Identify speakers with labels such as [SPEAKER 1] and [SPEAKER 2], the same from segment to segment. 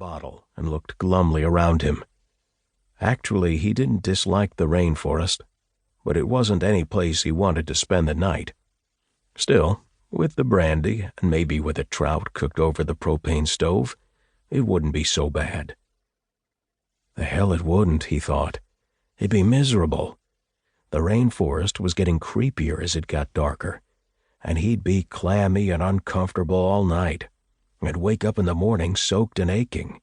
[SPEAKER 1] bottle and looked glumly around him. Actually, he didn't dislike the rainforest, but it wasn't any place he wanted to spend the night. Still, with the brandy and maybe with a trout cooked over the propane stove, it wouldn't be so bad. The hell it wouldn't, he thought. It'd be miserable. The rainforest was getting creepier as it got darker, and he'd be clammy and uncomfortable all night, and wake up in the morning soaked and aching.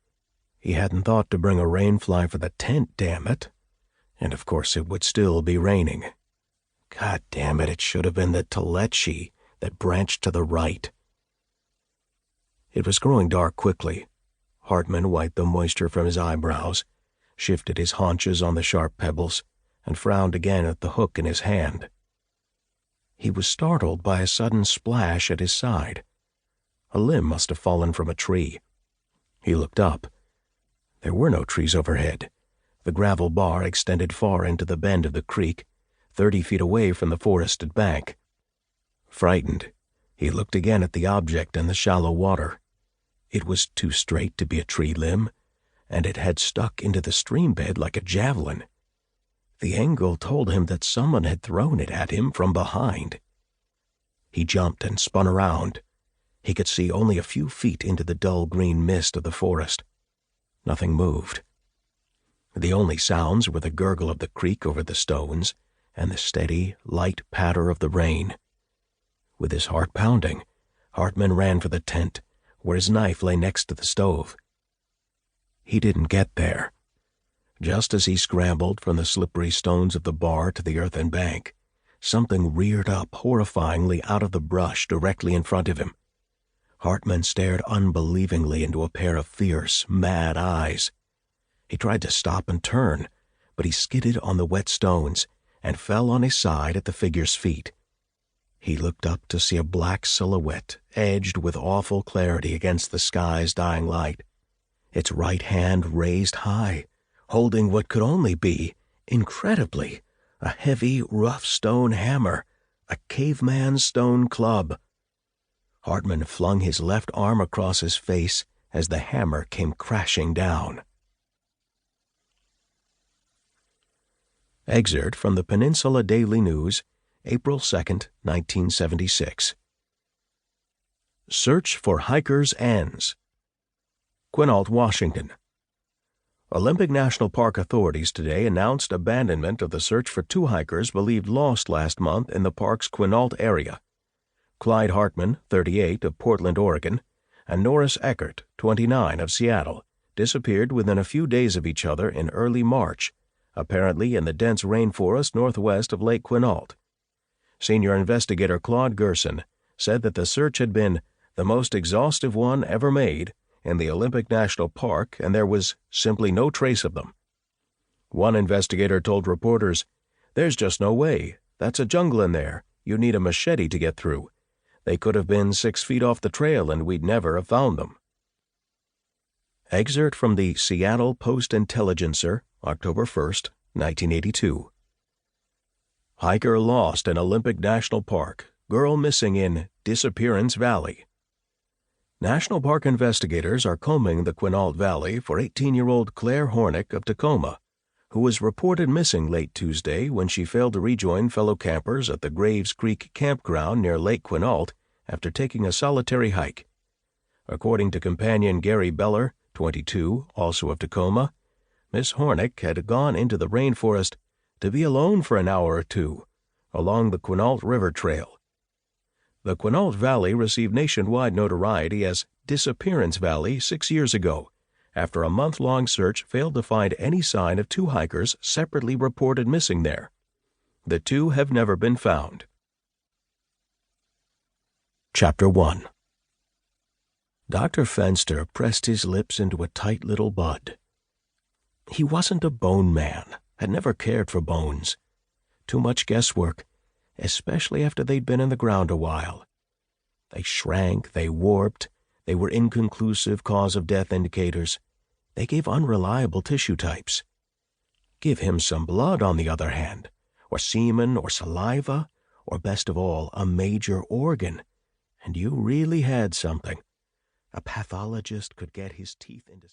[SPEAKER 1] He hadn't thought to bring a rainfly for the tent, damn it. And of course it would still be raining. God damn it, it should have been the Telechi that branched to the right. It was growing dark quickly. Hartman wiped the moisture from his eyebrows, shifted his haunches on the sharp pebbles, and frowned again at the hook in his hand. He was startled by a sudden splash at his side. A limb must have fallen from a tree. He looked up. There were no trees overhead. The gravel bar extended far into the bend of the creek, 30 feet away from the forested bank. Frightened, he looked again at the object in the shallow water. It was too straight to be a tree limb, and it had stuck into the stream bed like a javelin. The angle told him that someone had thrown it at him from behind. He jumped and spun around. He could see only a few feet into the dull green mist of the forest. Nothing moved. The only sounds were the gurgle of the creek over the stones and the steady, light patter of the rain. With his heart pounding, Hartman ran for the tent, where his knife lay next to the stove. He didn't get there. Just as he scrambled from the slippery stones of the bar to the earthen bank, something reared up horrifyingly out of the brush directly in front of him. Hartman stared unbelievingly into a pair of fierce, mad eyes. He tried to stop and turn, but he skidded on the wet stones and fell on his side at the figure's feet. He looked up to see a black silhouette edged with awful clarity against the sky's dying light, its right hand raised high, holding what could only be, incredibly, a heavy, rough stone hammer, a caveman's stone club. Hartman flung his left arm across his face as the hammer came crashing down. Excerpt from the Peninsula Daily News, April 2, 1976. Search for hikers ends. Quinault, Washington. Olympic National Park authorities today announced abandonment of the search for 2 hikers believed lost last month in the park's Quinault area. Clyde Hartman, 38, of Portland, Oregon, and Norris Eckert, 29, of Seattle, disappeared within a few days of each other in early March, apparently in the dense rainforest northwest of Lake Quinault. Senior investigator Claude Gerson said that the search had been the most exhaustive one ever made in the Olympic National Park, and there was simply no trace of them. One investigator told reporters, "There's just no way. That's a jungle in there. You need a machete to get through. They could have been 6 feet off the trail and we'd never have found them." Excerpt from the Seattle Post-Intelligencer, October 1, 1982. Hiker lost in Olympic National Park. Girl missing in Disappearance Valley. National Park investigators are combing the Quinault Valley for 18-year-old Claire Hornick of Tacoma, who was reported missing late Tuesday when she failed to rejoin fellow campers at the Graves Creek campground near Lake Quinault after taking a solitary hike. According to companion Gary Beller, 22, also of Tacoma, Miss Hornick had gone into the rainforest to be alone for an hour or two along the Quinault River Trail. The Quinault Valley received nationwide notoriety as Disappearance Valley 6 years ago, after a month-long search failed to find any sign of 2 hikers separately reported missing there. The 2 have never been found. Chapter 1. Dr. Fenster pressed his lips into a tight little bud. He wasn't a bone man, had never cared for bones. Too much guesswork, especially after they'd been in the ground a while. They shrank, they warped, they were inconclusive cause-of-death indicators. They gave unreliable tissue types. Give him some blood, on the other hand, or semen or saliva, or best of all, a major organ, and you really had something. A pathologist could get his teeth into...